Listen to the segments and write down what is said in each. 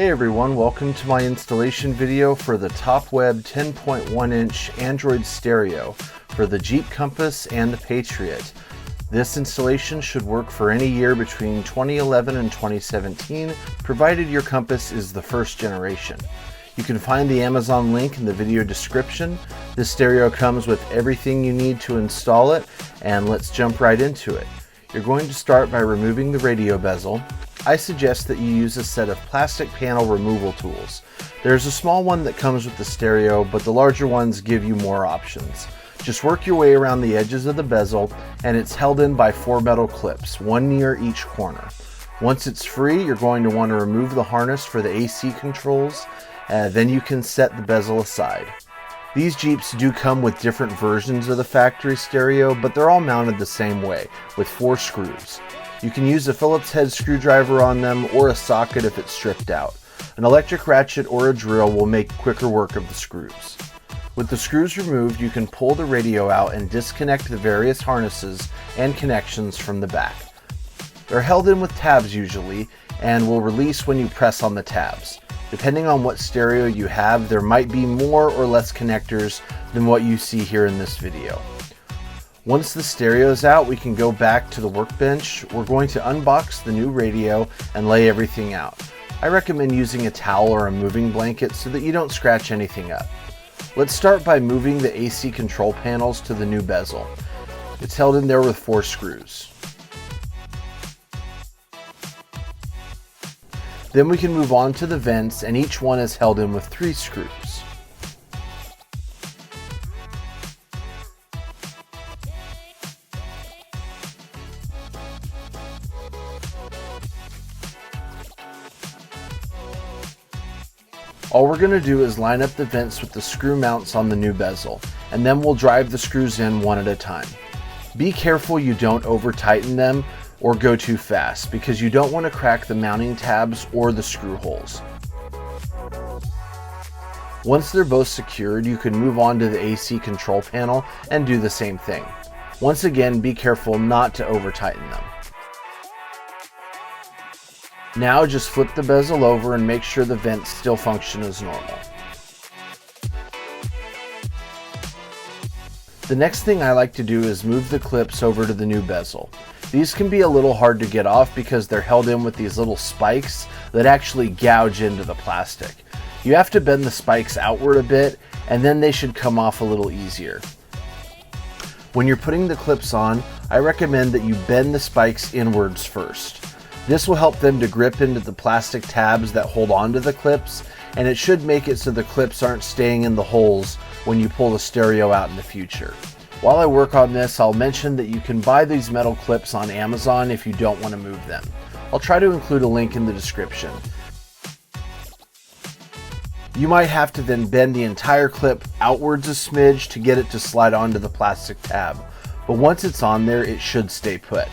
Hey everyone, welcome to my installation video for the TopWeb 10.1-inch Android stereo for the Jeep Compass and the Patriot. This installation should work for any year between 2011 and 2017, provided your Compass is the first generation. You can find the Amazon link in the video description. This stereo comes with everything you need to install it, and let's jump right into it. You're going to start by removing the radio bezel. I suggest that you use a set of plastic panel removal tools. There's a small one that comes with the stereo, but the larger ones give you more options. Just work your way around the edges of the bezel, and it's held in by 4 metal clips, one near each corner. Once it's free, you're going to want to remove the harness for the AC controls, then you can set the bezel aside. These Jeeps do come with different versions of the factory stereo, but they're all mounted the same way, with 4 screws. You can use a Phillips head screwdriver on them or a socket if it's stripped out. An electric ratchet or a drill will make quicker work of the screws. With the screws removed, you can pull the radio out and disconnect the various harnesses and connections from the back. They're held in with tabs usually and will release when you press on the tabs. Depending on what stereo you have, there might be more or less connectors than what you see here in this video. Once the stereo is out, we can go back to the workbench. We're going to unbox the new radio and lay everything out. I recommend using a towel or a moving blanket so that you don't scratch anything up. Let's start by moving the AC control panels to the new bezel. It's held in there with 4 screws. Then we can move on to the vents, and each one is held in with 3 screws. All we're going to do is line up the vents with the screw mounts on the new bezel, and then we'll drive the screws in one at a time. Be careful you don't over tighten them or go too fast, because you don't want to crack the mounting tabs or the screw holes. Once they're both secured, you can move on to the AC control panel and do the same thing. Once again, be careful not to over tighten them. Now just flip the bezel over and make sure the vents still function as normal. The next thing I like to do is move the clips over to the new bezel. These can be a little hard to get off because they're held in with these little spikes that actually gouge into the plastic. You have to bend the spikes outward a bit, and then they should come off a little easier. When you're putting the clips on, I recommend that you bend the spikes inwards first. This will help them to grip into the plastic tabs that hold onto the clips, and it should make it so the clips aren't staying in the holes when you pull the stereo out in the future. While I work on this, I'll mention that you can buy these metal clips on Amazon if you don't want to move them. I'll try to include a link in the description. You might have to then bend the entire clip outwards a smidge to get it to slide onto the plastic tab, but once it's on there, it should stay put.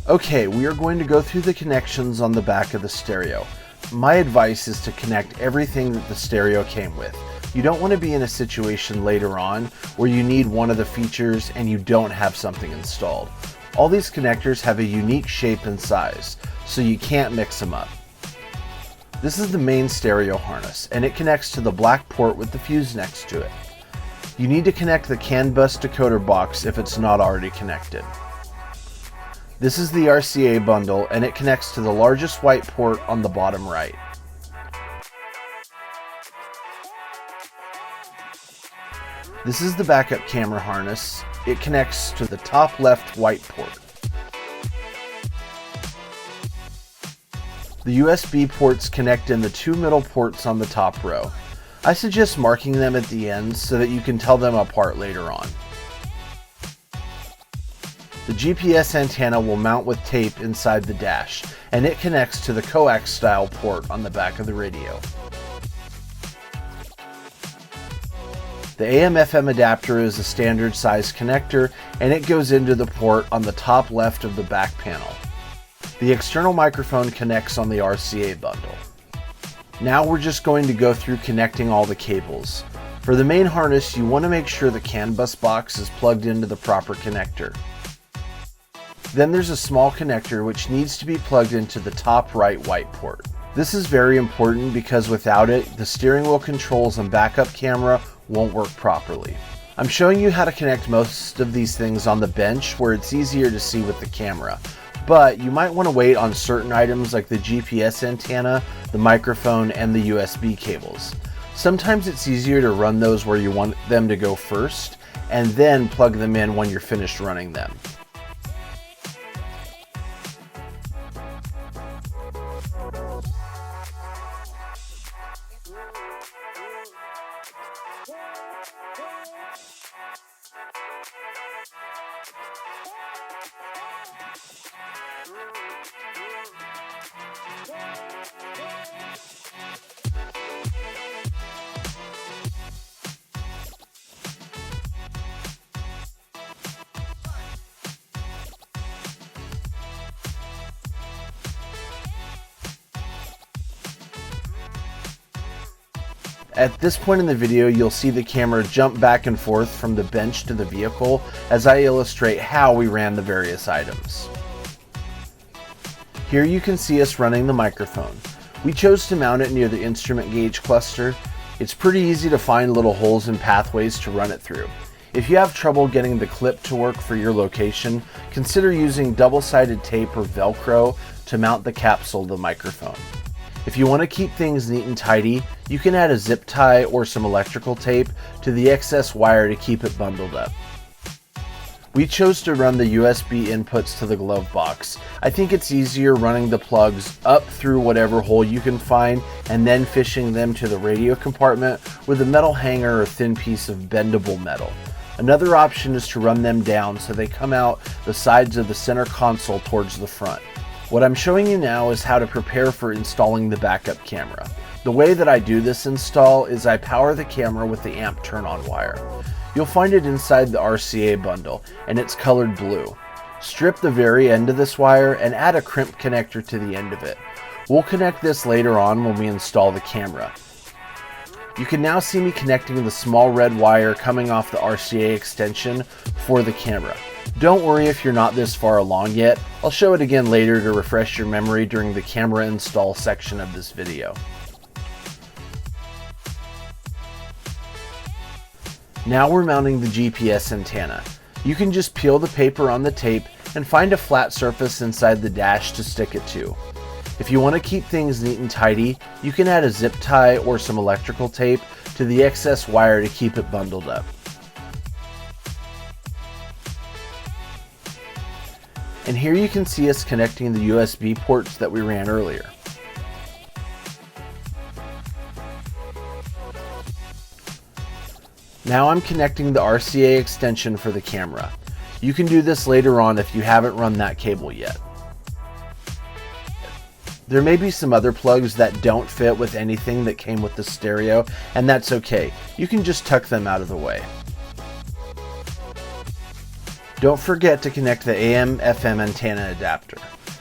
Okay, we are going to go through the connections on the back of the stereo. My advice is to connect everything that the stereo came with. You don't want to be in a situation later on where you need one of the features and you don't have something installed. All these connectors have a unique shape and size, so you can't mix them up. This is the main stereo harness, and it connects to the black port with the fuse next to it. You need to connect the CAN bus decoder box if it's not already connected. This is the RCA bundle, and it connects to the largest white port on the bottom right. This is the backup camera harness. It connects to the top left white port. The USB ports connect in the 2 middle ports on the top row. I suggest marking them at the ends so that you can tell them apart later on. The GPS antenna will mount with tape inside the dash, and it connects to the coax style port on the back of the radio. The AM/FM adapter is a standard size connector, and it goes into the port on the top left of the back panel. The external microphone connects on the RCA bundle. Now we're just going to go through connecting all the cables. For the main harness, you want to make sure the CAN bus box is plugged into the proper connector. Then there's a small connector which needs to be plugged into the top right white port. This is very important because without it, the steering wheel controls and backup camera won't work properly. I'm showing you how to connect most of these things on the bench where it's easier to see with the camera, but you might want to wait on certain items like the GPS antenna, the microphone, and the USB cables. Sometimes it's easier to run those where you want them to go first, and then plug them in when you're finished running them. At this point in the video, you'll see the camera jump back and forth from the bench to the vehicle as I illustrate how we ran the various items. Here you can see us running the microphone. We chose to mount it near the instrument gauge cluster. It's pretty easy to find little holes and pathways to run it through. If you have trouble getting the clip to work for your location, consider using double-sided tape or Velcro to mount the capsule to the microphone. If you want to keep things neat and tidy, you can add a zip tie or some electrical tape to the excess wire to keep it bundled up. We chose to run the USB inputs to the glove box. I think it's easier running the plugs up through whatever hole you can find and then fishing them to the radio compartment with a metal hanger or thin piece of bendable metal. Another option is to run them down so they come out the sides of the center console towards the front. What I'm showing you now is how to prepare for installing the backup camera. The way that I do this install is I power the camera with the amp turn-on wire. You'll find it inside the RCA bundle, and it's colored blue. Strip the very end of this wire and add a crimp connector to the end of it. We'll connect this later on when we install the camera. You can now see me connecting the small red wire coming off the RCA extension for the camera. Don't worry if you're not this far along yet. I'll show it again later to refresh your memory during the camera install section of this video. Now we're mounting the GPS antenna. You can just peel the paper on the tape and find a flat surface inside the dash to stick it to. If you want to keep things neat and tidy, you can add a zip tie or some electrical tape to the excess wire to keep it bundled up. And here you can see us connecting the USB ports that we ran earlier. Now I'm connecting the RCA extension for the camera. You can do this later on if you haven't run that cable yet. There may be some other plugs that don't fit with anything that came with the stereo, and that's okay. You can just tuck them out of the way. Don't forget to connect the AM/FM antenna adapter.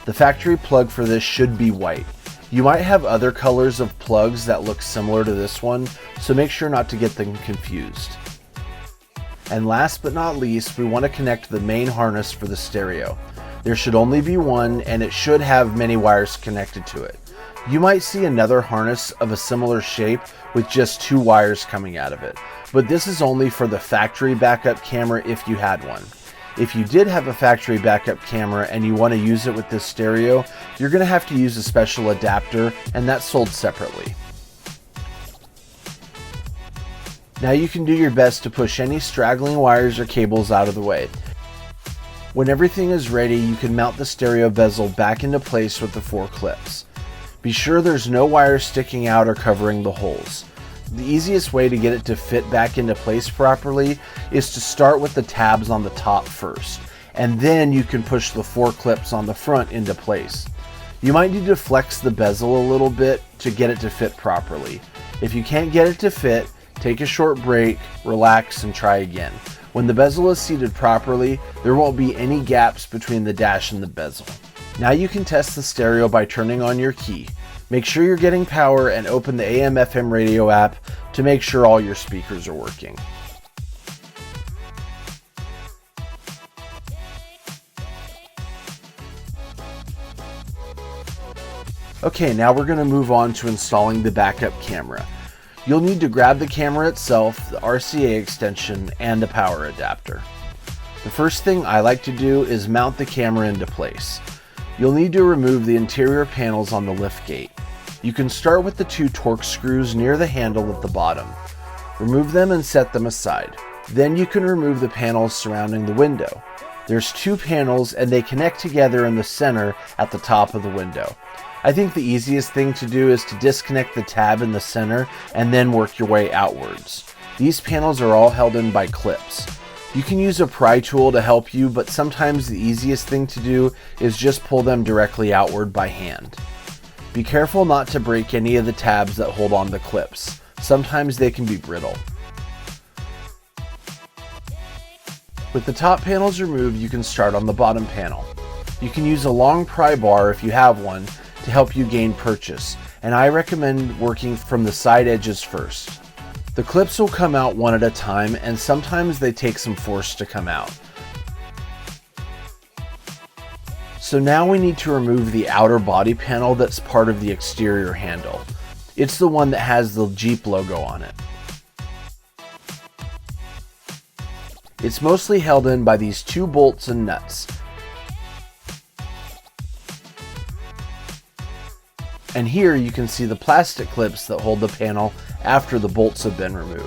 The factory plug for this should be white. You might have other colors of plugs that look similar to this one, so make sure not to get them confused. And last but not least, we want to connect the main harness for the stereo. There should only be one, and it should have many wires connected to it. You might see another harness of a similar shape with just 2 wires coming out of it, but this is only for the factory backup camera if you had one. If you did have a factory backup camera and you want to use it with this stereo, you're going to have to use a special adapter, and that's sold separately. Now you can do your best to push any straggling wires or cables out of the way. When everything is ready, you can mount the stereo bezel back into place with the 4 clips. Be sure there's no wires sticking out or covering the holes. The easiest way to get it to fit back into place properly is to start with the tabs on the top first, and then you can push the 4 clips on the front into place. You might need to flex the bezel a little bit to get it to fit properly. If you can't get it to fit, take a short break, relax, and try again. When the bezel is seated properly, there won't be any gaps between the dash and the bezel. Now you can test the stereo by turning on your key. Make sure you're getting power and open the AM/FM radio app to make sure all your speakers are working. Okay, now we're going to move on to installing the backup camera. You'll need to grab the camera itself, the RCA extension, and a power adapter. The first thing I like to do is mount the camera into place. You'll need to remove the interior panels on the liftgate. You can start with the 2 Torx screws near the handle at the bottom. Remove them and set them aside. Then you can remove the panels surrounding the window. There's 2 panels and they connect together in the center at the top of the window. I think the easiest thing to do is to disconnect the tab in the center and then work your way outwards. These panels are all held in by clips. You can use a pry tool to help you, but sometimes the easiest thing to do is just pull them directly outward by hand. Be careful not to break any of the tabs that hold on the clips. Sometimes they can be brittle. With the top panels removed, you can start on the bottom panel. You can use a long pry bar if you have one to help you gain purchase, and I recommend working from the side edges first. The clips will come out one at a time, and sometimes they take some force to come out. So now we need to remove the outer body panel that's part of the exterior handle. It's the one that has the Jeep logo on it. It's mostly held in by these 2 bolts and nuts. And here you can see the plastic clips that hold the panel after the bolts have been removed.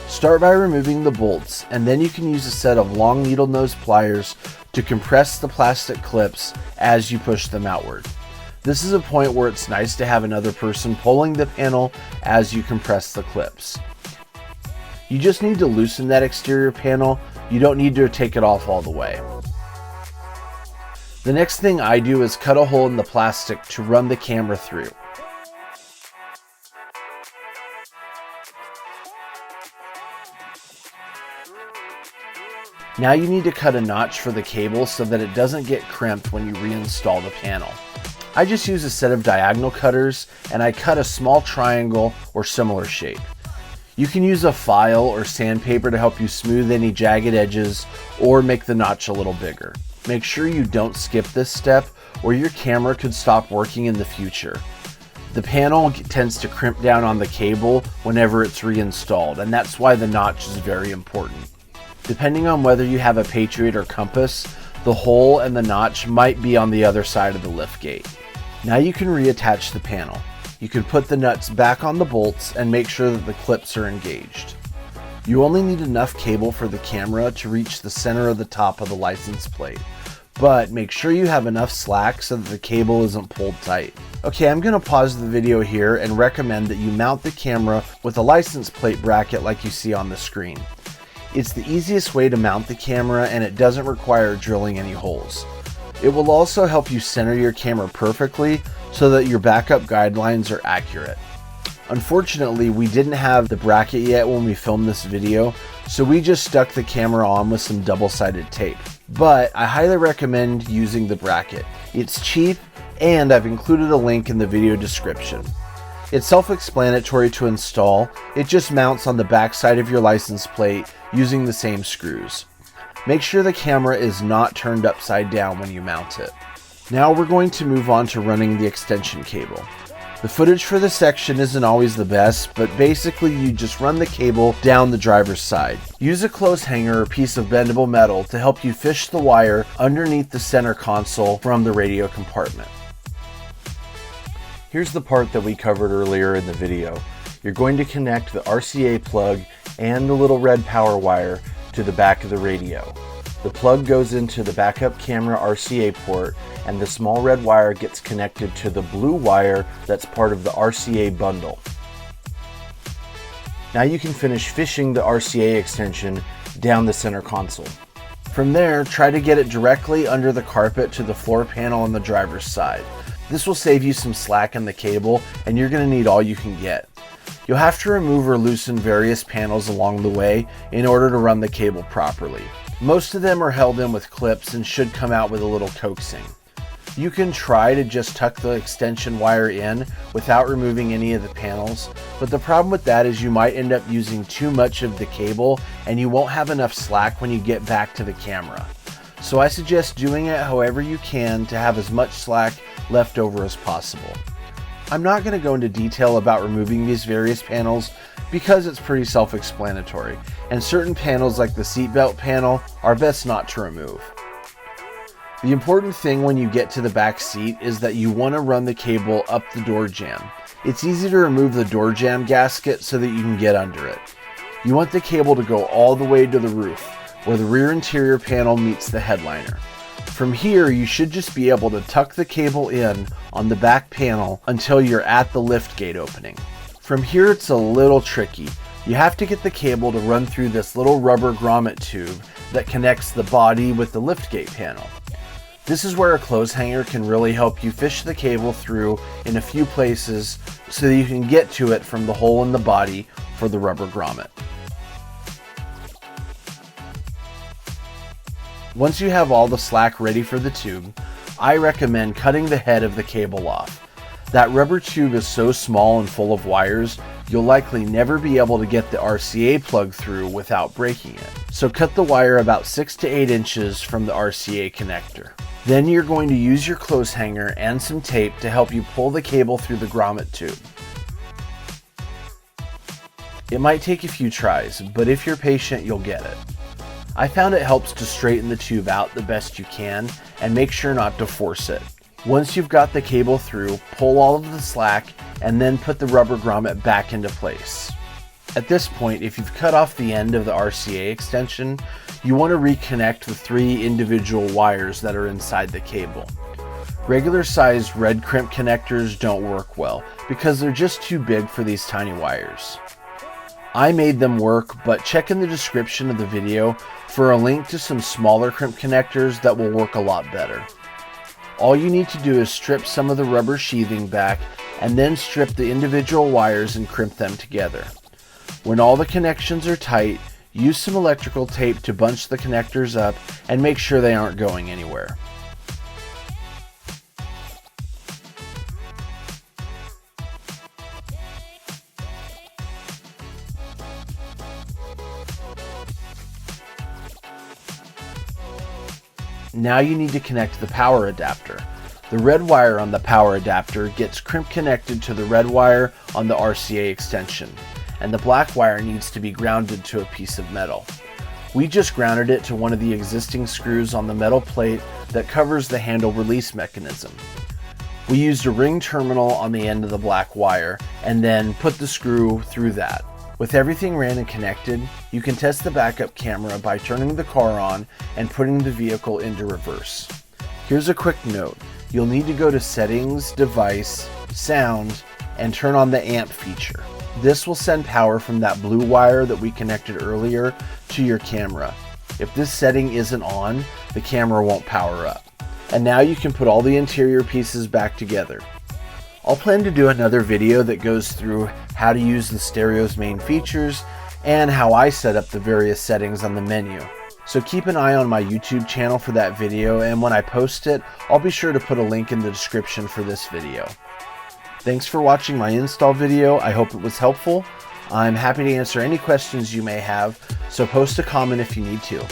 Start by removing the bolts, and then you can use a set of long needle nose pliers to compress the plastic clips as you push them outward. This is a point where it's nice to have another person pulling the panel as you compress the clips. You just need to loosen that exterior panel. You don't need to take it off all the way. The next thing I do is cut a hole in the plastic to run the camera through. Now you need to cut a notch for the cable so that it doesn't get crimped when you reinstall the panel. I just use a set of diagonal cutters and I cut a small triangle or similar shape. You can use a file or sandpaper to help you smooth any jagged edges or make the notch a little bigger. Make sure you don't skip this step or your camera could stop working in the future. The panel tends to crimp down on the cable whenever it's reinstalled, and that's why the notch is very important. Depending on whether you have a Patriot or Compass, the hole and the notch might be on the other side of the liftgate. Now you can reattach the panel. You can put the nuts back on the bolts and make sure that the clips are engaged. You only need enough cable for the camera to reach the center of the top of the license plate, but make sure you have enough slack so that the cable isn't pulled tight. Okay, I'm going to pause the video here and recommend that you mount the camera with a license plate bracket like you see on the screen. It's the easiest way to mount the camera and it doesn't require drilling any holes. It will also help you center your camera perfectly so that your backup guidelines are accurate. Unfortunately, we didn't have the bracket yet when we filmed this video, so we just stuck the camera on with some double-sided tape. But I highly recommend using the bracket. It's cheap, and I've included a link in the video description. It's self-explanatory to install. It just mounts on the back side of your license plate using the same screws. Make sure the camera is not turned upside down when you mount it. Now we're going to move on to running the extension cable. The footage for this section isn't always the best, but basically you just run the cable down the driver's side. Use a clothes hanger or piece of bendable metal to help you fish the wire underneath the center console from the radio compartment. Here's the part that we covered earlier in the video. You're going to connect the RCA plug and the little red power wire to the back of the radio. The plug goes into the backup camera RCA port, and the small red wire gets connected to the blue wire that's part of the RCA bundle. Now you can finish fishing the RCA extension down the center console. From there, try to get it directly under the carpet to the floor panel on the driver's side. This will save you some slack in the cable, and you're going to need all you can get. You'll have to remove or loosen various panels along the way in order to run the cable properly. Most of them are held in with clips and should come out with a little coaxing. You can try to just tuck the extension wire in without removing any of the panels, but the problem with that is you might end up using too much of the cable and you won't have enough slack when you get back to the camera. So I suggest doing it however you can to have as much slack left over as possible. I'm not going to go into detail about removing these various panels because it's pretty self-explanatory, and certain panels like the seatbelt panel are best not to remove. The important thing when you get to the back seat is that you want to run the cable up the door jamb. It's easy to remove the door jamb gasket so that you can get under it. You want the cable to go all the way to the roof, where the rear interior panel meets the headliner. From here, you should just be able to tuck the cable in on the back panel until you're at the lift gate opening. From here, it's a little tricky. You have to get the cable to run through this little rubber grommet tube that connects the body with the lift gate panel. This is where a clothes hanger can really help you fish the cable through in a few places so that you can get to it from the hole in the body for the rubber grommet. Once you have all the slack ready for the tube, I recommend cutting the head of the cable off. That rubber tube is so small and full of wires, you'll likely never be able to get the RCA plug through without breaking it. So cut the wire about 6 to 8 inches from the RCA connector. Then you're going to use your clothes hanger and some tape to help you pull the cable through the grommet tube. It might take a few tries, but if you're patient, you'll get it. I found it helps to straighten the tube out the best you can and make sure not to force it. Once you've got the cable through, pull all of the slack and then put the rubber grommet back into place. At this point, if you've cut off the end of the RCA extension, you want to reconnect the 3 individual wires that are inside the cable. Regular sized red crimp connectors don't work well because they're just too big for these tiny wires. I made them work, but check in the description of the video for a link to some smaller crimp connectors that will work a lot better. All you need to do is strip some of the rubber sheathing back and then strip the individual wires and crimp them together. When all the connections are tight, use some electrical tape to bunch the connectors up and make sure they aren't going anywhere. Now you need to connect the power adapter. The red wire on the power adapter gets crimp connected to the red wire on the RCA extension, and the black wire needs to be grounded to a piece of metal. We just grounded it to one of the existing screws on the metal plate that covers the handle release mechanism. We used a ring terminal on the end of the black wire and then put the screw through that. With everything ran and connected, you can test the backup camera by turning the car on and putting the vehicle into reverse. Here's a quick note. You'll need to go to Settings, Device, Sound, and turn on the amp feature. This will send power from that blue wire that we connected earlier to your camera. If this setting isn't on, the camera won't power up. And now you can put all the interior pieces back together. I'll plan to do another video that goes through how to use the stereo's main features and how I set up the various settings on the menu. So keep an eye on my YouTube channel for that video, and when I post it, I'll be sure to put a link in the description for this video. Thanks for watching my install video. I hope it was helpful. I'm happy to answer any questions you may have, so post a comment if you need to.